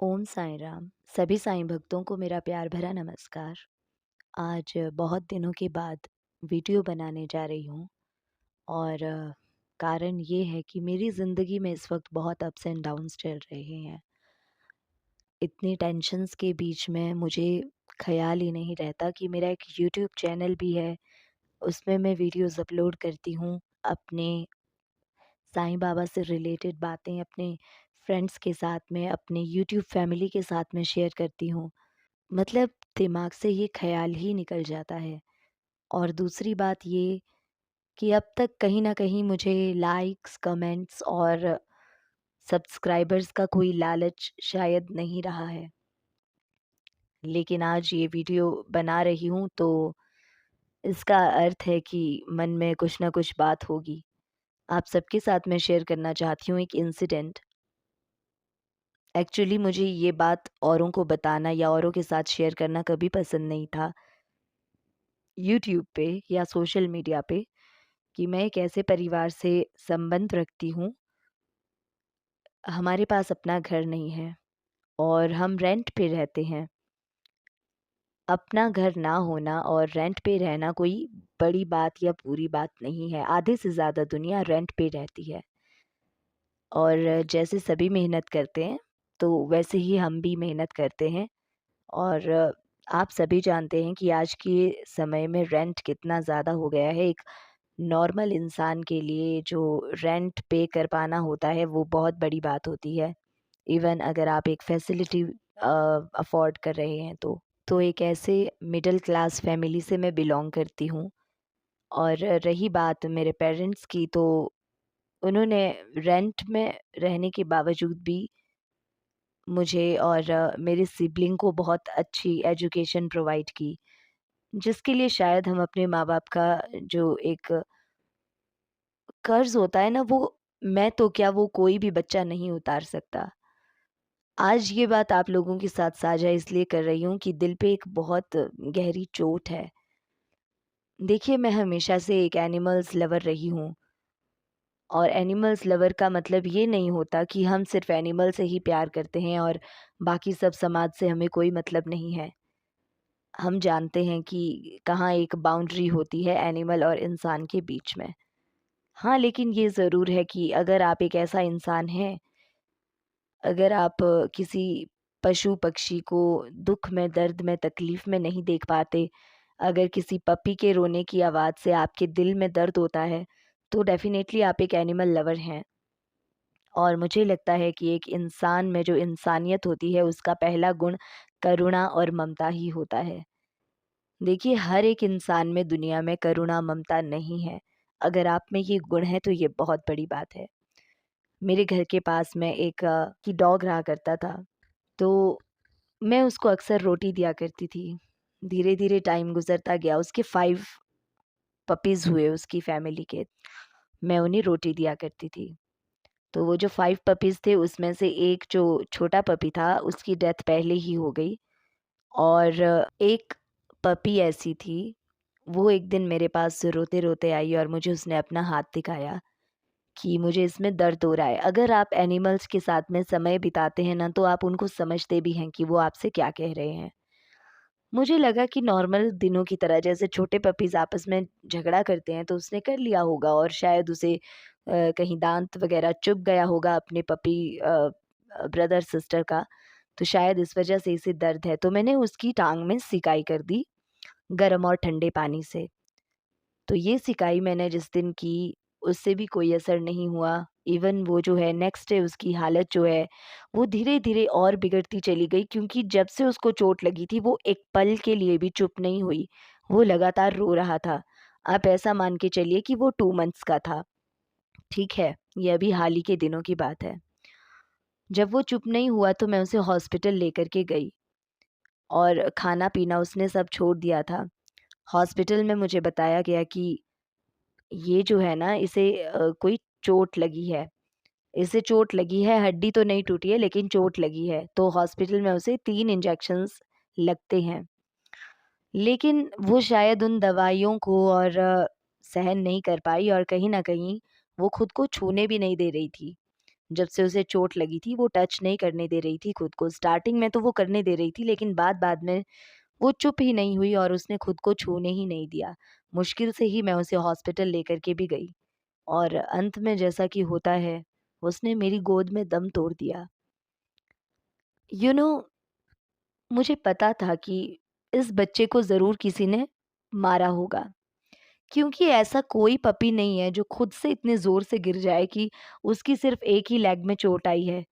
ओम साईं राम। सभी साईं भक्तों को मेरा प्यार भरा नमस्कार। आज बहुत दिनों के बाद वीडियो बनाने जा रही हूँ और कारण ये है कि मेरी ज़िंदगी में इस वक्त बहुत अप्स एंड डाउन्स चल रहे हैं। इतनी टेंशन्स के बीच में मुझे ख़्याल ही नहीं रहता कि मेरा एक यूट्यूब चैनल भी है, उसमें मैं वीडियोज़ अपलोड करती हूँ। अपने साईं बाबा से रिलेटेड बातें अपने फ्रेंड्स के साथ में, अपने यूट्यूब फैमिली के साथ में शेयर करती हूँ। मतलब दिमाग से ये ख़्याल ही निकल जाता है। और दूसरी बात ये कि अब तक कहीं न कहीं मुझे लाइक्स, कमेंट्स और सब्सक्राइबर्स का कोई लालच शायद नहीं रहा है। लेकिन आज ये वीडियो बना रही हूँ तो इसका अर्थ है कि मन में कुछ न कुछ बात होगी। आप सबके साथ मैं शेयर करना चाहती हूँ एक इंसिडेंट। एक्चुअली मुझे ये बात औरों को बताना या औरों के साथ शेयर करना कभी पसंद नहीं था, यूट्यूब पे या सोशल मीडिया पे, कि मैं एक ऐसे परिवार से संबंध रखती हूँ, हमारे पास अपना घर नहीं है और हम रेंट पे रहते हैं। अपना घर ना होना और रेंट पे रहना कोई बड़ी बात या बुरी बात नहीं है। आधे से ज़्यादा दुनिया रेंट पे रहती है और जैसे सभी मेहनत करते हैं, तो वैसे ही हम भी मेहनत करते हैं। और आप सभी जानते हैं कि आज के समय में रेंट कितना ज़्यादा हो गया है। एक नॉर्मल इंसान के लिए जो रेंट पे कर पाना होता है वो बहुत बड़ी बात होती है। इवन अगर आप एक फैसिलिटी अफोर्ड कर रहे हैं तो एक ऐसे मिडिल क्लास फैमिली से मैं बिलोंग करती हूँ। और रही बात मेरे पेरेंट्स की, तो उन्होंने रेंट में रहने के बावजूद भी मुझे और मेरे सिबलिंग को बहुत अच्छी एजुकेशन प्रोवाइड की, जिसके लिए शायद हम अपने माँ बाप का जो एक कर्ज़ होता है ना, वो मैं तो क्या, वो कोई भी बच्चा नहीं उतार सकता। आज ये बात आप लोगों के साथ साझा इसलिए कर रही हूँ कि दिल पे एक बहुत गहरी चोट है। देखिए, मैं हमेशा से एक एनिमल्स लवर रही हूँ और एनिमल्स लवर का मतलब ये नहीं होता कि हम सिर्फ़ एनिमल से ही प्यार करते हैं और बाकी सब समाज से हमें कोई मतलब नहीं है। हम जानते हैं कि कहाँ एक बाउंड्री होती है एनिमल और इंसान के बीच में। हाँ, लेकिन ये ज़रूर है कि अगर आप एक ऐसा इंसान हैं, अगर आप किसी पशु-पक्षी को दुःख में, दर्द में, तकलीफ़ में नहीं देख पाते, अगर किसी पपी के रोने की आवाज़ से आपके दिल में दर्द होता है, तो डेफ़िनेटली आप एक एनिमल लवर हैं। और मुझे लगता है कि एक इंसान में जो इंसानियत होती है, उसका पहला गुण करुणा और ममता ही होता है। देखिए, हर एक इंसान में दुनिया में करुणा, ममता नहीं है। अगर आप में ये गुण है, तो ये बहुत बड़ी बात है। मेरे घर के पास में एक की डॉग रहा करता था, तो मैं उसको अक्सर रोटी दिया करती थी। धीरे-धीरे टाइम गुज़रता गया, उसके 5 पपीज़ हुए उसकी फ़ैमिली के, मैं उन्हें रोटी दिया करती थी। तो वो जो 5 पपीज़ थे, उसमें से एक जो छोटा पपी था, उसकी डेथ पहले ही हो गई। और एक पपी ऐसी थी, वो एक दिन मेरे पास रोते-रोते आई और मुझे उसने अपना हाथ दिखाया कि मुझे इसमें दर्द हो रहा है। अगर आप एनिमल्स के साथ में समय बिताते हैं ना, तो आप उनको समझते भी हैं कि वो आपसे क्या कह रहे हैं। मुझे लगा कि नॉर्मल दिनों की तरह जैसे छोटे पपीज़ आपस में झगड़ा करते हैं, तो उसने कर लिया होगा और शायद उसे कहीं दाँत वग़ैरह चुभ गया होगा अपने पपी ब्रदर सिस्टर का, तो शायद इस वज़ह से इसे दर्द है। तो मैंने उसकी टाँग में सिकाई कर दी, गरम और ठंडे पानी से। तो ये सिकाई मैंने जिस दिन की, उससे भी कोई असर नहीं हुआ। इवन वो जो है नेक्स्ट डे उसकी हालत जो है, वो धीरे-धीरे और बिगड़ती चली गई, क्योंकि जब से उसको चोट लगी थी, वो एक पल के लिए भी चुप नहीं हुई। वो लगातार रो रहा था। आप ऐसा मान के चलिए कि वो 2 मंथ्स का था, ठीक है? ये अभी हाल ही के दिनों की बात है। जब वो चुप नहीं हुआ तो मैं उसे हॉस्पिटल लेकर के गई और खाना-पीना उसने सब छोड़ दिया था। हॉस्पिटल में मुझे बताया गया कि ये जो है ना, इसे कोई चोट लगी है। इसे चोट लगी है, हड्डी तो नहीं टूटी है लेकिन चोट लगी है। तो हॉस्पिटल में उसे 3 इंजेक्शंस लगते हैं। लेकिन वो शायद उन दवाइयों को और सहन नहीं कर पाई और कहीं न कहीं वो खुद को छूने भी नहीं दे रही थी। जब से उसे चोट लगी थी वो टच नहीं करने दे रही थी खुद को। स्टार्टिंग में तो वो करने दे रही थी, लेकिन बाद-बाद में वो चुप ही नहीं हुई और उसने खुद को छूने ही नहीं दिया। मुश्किल से ही मैं उसे हॉस्पिटल लेकर के भी गई और अंत में जैसा कि होता है, उसने मेरी गोद में दम तोड़ दिया। यू नो मुझे पता था कि इस बच्चे को ज़रूर किसी ने मारा होगा, क्योंकि ऐसा कोई पपी नहीं है जो खुद से इतने ज़ोर से गिर जाए कि उसकी सिर्फ़ एक ही लेग में चोट आई है।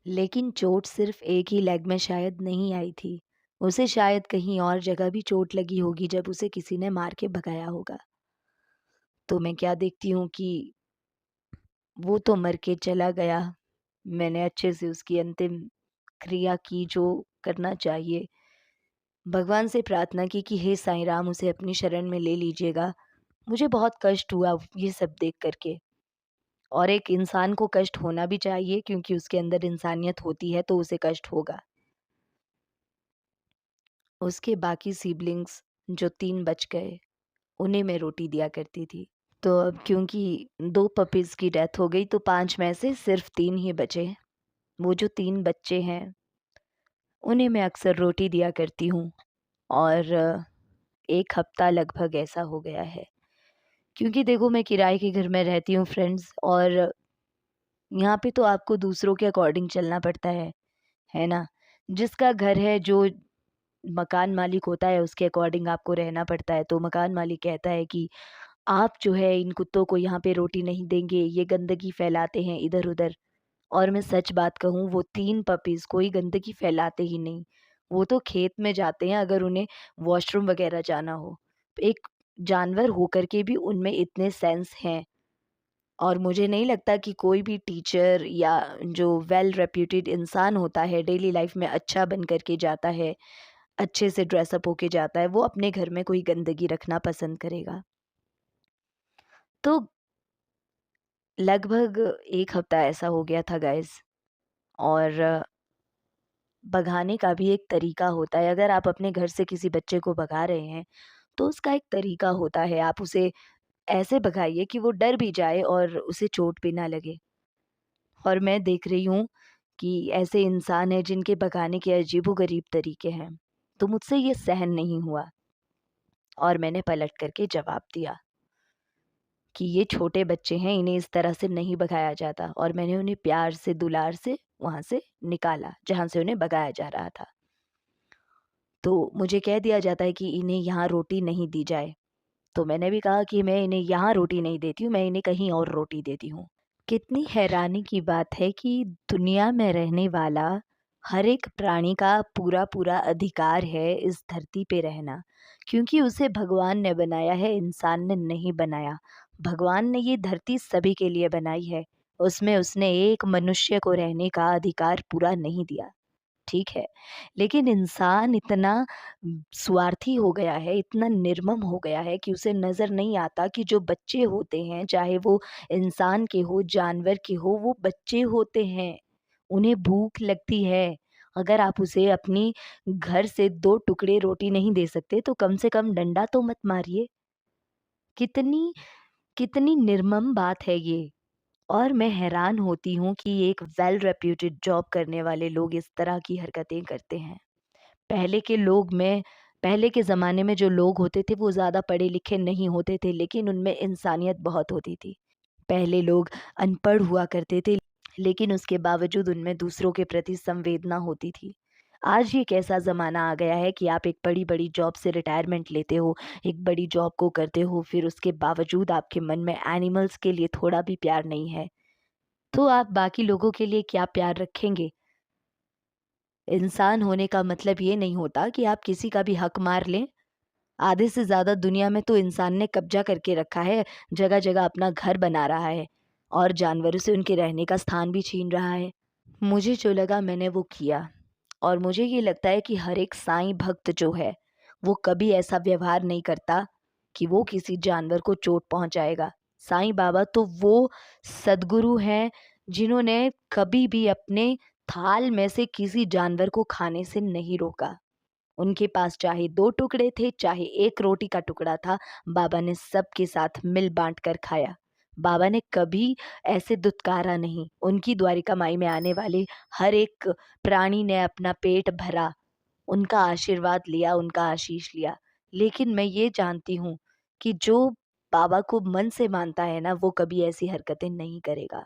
लेकिन चोट सिर्फ़ एक ही लेग में शायद नहीं आई थी। उसे शायद कहीं और जगह भी चोट लगी होगी जब उसे किसी ने मार के भगाया होगा। तो मैं क्या देखती हूँ कि वो तो मर के चला गया। मैंने अच्छे से उसकी अंतिम क्रिया की जो करना चाहिए। भगवान से प्रार्थना की कि हे साईं राम उसे अपनी शरण में ले लीजिएगा। मुझे बहुत कष्ट हुआ ये सब देख कर के, और एक इंसान को कष्ट होना भी चाहिए क्योंकि उसके अंदर इंसानियत होती है तो उसे कष्ट होगा। उसके बाकी सिबलिंग्स जो 3 बच गए, उन्हें मैं रोटी दिया करती थी। तो अब क्योंकि 2 पपीज़ की डेथ हो गई तो 5 में से सिर्फ़ 3 ही बचे। वो जो 3 बच्चे हैं, उन्हें मैं अक्सर रोटी दिया करती हूँ और 1 हफ़्ता लगभग ऐसा हो गया है। क्योंकि देखो मैं किराए के घर में रहती हूँ फ्रेंड्स, और यहाँ पे तो आपको दूसरों के अकॉर्डिंग चलना पड़ता है ना? जिसका घर है, जो मकान मालिक होता है उसके अकॉर्डिंग आपको रहना पड़ता है। तो मकान मालिक कहता है कि आप जो है इन कुत्तों को यहाँ पे रोटी नहीं देंगे, ये गंदगी फैलाते हैं इधर-उधर। और मैं सच बात कहूँ, वो 3 पपीज़ कोई गंदगी फैलाते ही नहीं। वो तो खेत में जाते हैं अगर उन्हें वॉशरूम वग़ैरह जाना हो। एक जानवर होकर के भी उनमें इतने सेंस हैं, और मुझे नहीं लगता कि कोई भी टीचर या जो वेल रेप्यूटेड इंसान होता है डेली लाइफ़ में अच्छा बन कर के जाता है, अच्छे से ड्रेसअप होके जाता है, वो अपने घर में कोई गंदगी रखना पसंद करेगा। तो लगभग 1 हफ्ता ऐसा हो गया था गाइज़, और भगाने का भी एक तरीका होता है। अगर आप अपने घर से किसी बच्चे को भगा रहे हैं, तो उसका एक तरीका होता है। आप उसे ऐसे भगाइए कि वो डर भी जाए और उसे चोट भी ना लगे। और मैं देख रही हूँ कि ऐसे इंसान हैं जिनके भगाने के अजीबो-गरीब तरीके हैं। तो मुझसे ये सहन नहीं हुआ और मैंने पलट कर के जवाब दिया कि ये छोटे बच्चे हैं, इन्हें इस तरह से नहीं भगाया जाता, और मैंने उन्हें प्यार से, दुलार से वहाँ से निकाला, जहाँ से उन्हें भगाया जा रहा था। तो मुझे कह दिया जाता है कि इन्हें यहाँ रोटी नहीं दी जाए, तो मैंने भी कहा कि मैं इन्हें यहाँ रोटी नहीं देती हूँ, मैं इन्हें कहीं और रोटी देती हूँ। कितनी हैरानी की बात है कि दुनिया में रहने वाला हर एक प्राणी का पूरा-पूरा अधिकार है इस धरती पे रहना, क्योंकि उसे भगवान ने बनाया है, इंसान ने नहीं बनाया। भगवान ने ये धरती सभी के लिए बनाई है, उसमें उसने एक मनुष्य को रहने का अधिकार पूरा नहीं दिया। ठीक है। लेकिन इंसान इतना स्वार्थी हो गया है, इतना निर्मम हो गया है कि उसे नज़र नहीं आता कि जो बच्चे होते हैं, चाहे वो इंसान के हो, जानवर के हो, वो बच्चे होते हैं। उन्हें भूख लगती है। अगर आप उसे अपनी घर से 2 टुकड़े रोटी नहीं दे सकते, तो कम से कम डंडा तो मत मारिए। कितनी कितनी निर्मम बात है ये। और मैं हैरान होती हूँ कि एक वेल रेप्यूटेड जॉब करने वाले लोग इस तरह की हरकतें करते हैं। पहले के लोग में पहले के ज़माने में जो लोग होते थे वो ज़्यादा पढ़े-लिखे नहीं होते थे, लेकिन उनमें इंसानियत बहुत होती थी। पहले लोग अनपढ़ हुआ करते थे, लेकिन उसके बावजूद उनमें दूसरों के प्रति संवेदना होती थी। आज ये कैसा ज़माना आ गया है कि आप एक बड़ी-बड़ी जॉब से रिटायरमेंट लेते हो, एक बड़ी जॉब को करते हो, फिर उसके बावजूद आपके मन में एनिमल्स के लिए थोड़ा भी प्यार नहीं है। तो आप बाकी लोगों के लिए क्या प्यार रखेंगे? इंसान होने का मतलब ये नहीं होता कि आप किसी का भी हक मार लें। आधे से ज़्यादा दुनिया में तो इंसान ने कब्ज़ा करके रखा है, जगह-जगह अपना घर बना रहा है और जानवरों से उनके रहने का स्थान भी छीन रहा है। मुझे जो लगा मैंने वो किया, और मुझे ये लगता है कि हर एक साईं भक्त जो है, वो कभी ऐसा व्यवहार नहीं करता कि वो किसी जानवर को चोट पहुँचाएगा। साईं बाबा तो वो सद्गुरु हैं जिन्होंने कभी भी अपने थाल में से किसी जानवर को खाने से नहीं रोका। उनके पास चाहे 2 टुकड़े थे, चाहे 1 रोटी का टुकड़ा था, बाबा ने सबके साथ मिल-बाँट कर खाया। बाबा ने कभी ऐसे दुत्कारा नहीं। उनकी द्वारिका माई में आने वाले हर एक प्राणी ने अपना पेट भरा, उनका आशीर्वाद लिया, उनका आशीष लिया। लेकिन मैं ये जानती हूँ कि जो बाबा को मन से मानता है ना, वो कभी ऐसी हरकतें नहीं करेगा।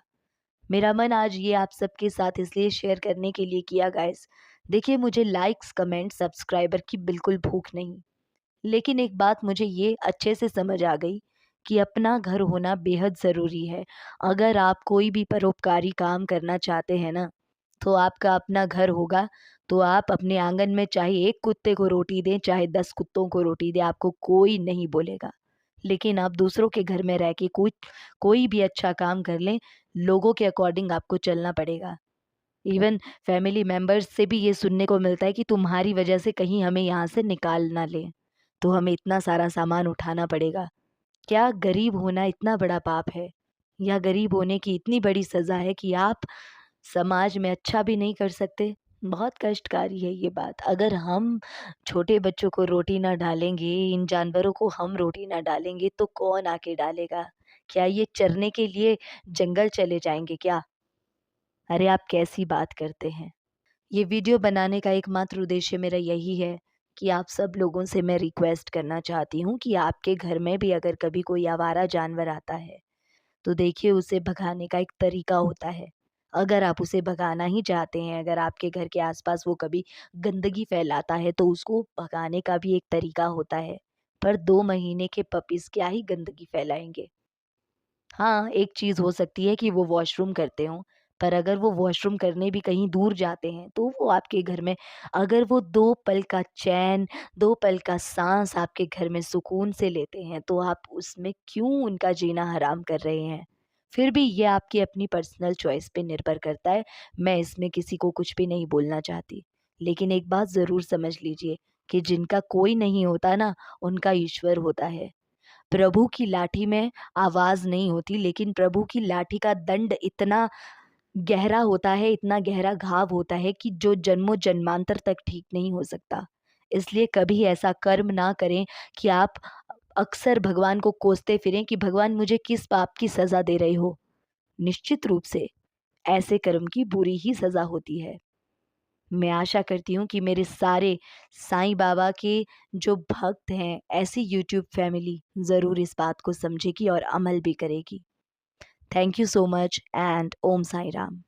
मेरा मन आज ये आप सबके साथ इसलिए शेयर करने के लिए किया गाइस। देखिए, मुझे लाइक्स, कमेंट, सब्सक्राइबर की बिल्कुल भूख नहीं। लेकिन एक बात मुझे ये अच्छे से समझ आ गई कि अपना घर होना बेहद ज़रूरी है। अगर आप कोई भी परोपकारी काम करना चाहते हैं ना, तो आपका अपना घर होगा, तो आप अपने आंगन में चाहे 1 कुत्ते को रोटी दें, चाहे 10 कुत्तों को रोटी दें, आपको कोई नहीं बोलेगा। लेकिन आप दूसरों के घर में रह के कोई भी अच्छा काम कर लें, लोगों के अकॉर्डिंग आपको चलना पड़ेगा। इवन फैमिली मेंबर्स से भी ये सुनने को मिलता है कि तुम्हारी वजह से कहीं हमें यहाँ से निकाल ना लें, तो हमें इतना सारा सामान उठाना पड़ेगा। क्या गरीब होना इतना बड़ा पाप है? या गरीब होने की इतनी बड़ी सज़ा है कि आप समाज में अच्छा भी नहीं कर सकते? बहुत कष्टकारी है ये बात। अगर हम छोटे बच्चों को रोटी ना डालेंगे, इन जानवरों को हम रोटी ना डालेंगे, तो कौन आके डालेगा? क्या ये चरने के लिए जंगल चले जाएँगे क्या? अरे आप कैसी बात करते हैं? ये वीडियो बनाने का एकमात्र उद्देश्य मेरा यही है कि आप सब लोगों से मैं रिक्वेस्ट करना चाहती हूँ कि आपके घर में भी अगर कभी कोई आवारा जानवर आता है, तो देखिए उसे भगाने का एक तरीका होता है। अगर आप उसे भगाना ही चाहते हैं, अगर आपके घर के आस-पास वो कभी गंदगी फैलाता है, तो उसको भगाने का भी एक तरीका होता है। पर 2 महीने के पपीज़ क्या ही गंदगी फैलाएँगे। हाँ, एक चीज़ हो सकती है कि वो वॉशरूम करते हों, पर अगर वो वॉशरूम करने भी कहीं दूर जाते हैं, तो वो आपके घर में अगर वो 2 पल का चैन, 2 पल का साँस आपके घर में सुकून से लेते हैं, तो आप उसमें क्यों उनका जीना हराम कर रहे हैं? फिर भी ये आपकी अपनी पर्सनल चॉइस पे निर्भर करता है, मैं इसमें किसी को कुछ भी नहीं बोलना चाहती। लेकिन एक बात ज़रूर समझ लीजिए कि जिनका कोई नहीं होता ना, उनका ईश्वर होता है। प्रभु की लाठी में आवाज़ नहीं होती, लेकिन प्रभु की लाठी का दंड इतना गहरा होता है, इतना गहरा घाव होता है कि जो जन्मों-जन्मांतर तक ठीक नहीं हो सकता। इसलिए कभी ऐसा कर्म ना करें कि आप अक्सर भगवान को कोसते फिरें कि भगवान मुझे किस पाप की सज़ा दे रहे हो। निश्चित रूप से ऐसे कर्म की बुरी ही सज़ा होती है। मैं आशा करती हूँ कि मेरे सारे साईं बाबा के जो भक्त हैं, ऐसी यूट्यूब फैमिली ज़रूर इस बात को समझेगी और अमल भी करेगी। Thank you so much and Om Sai Ram.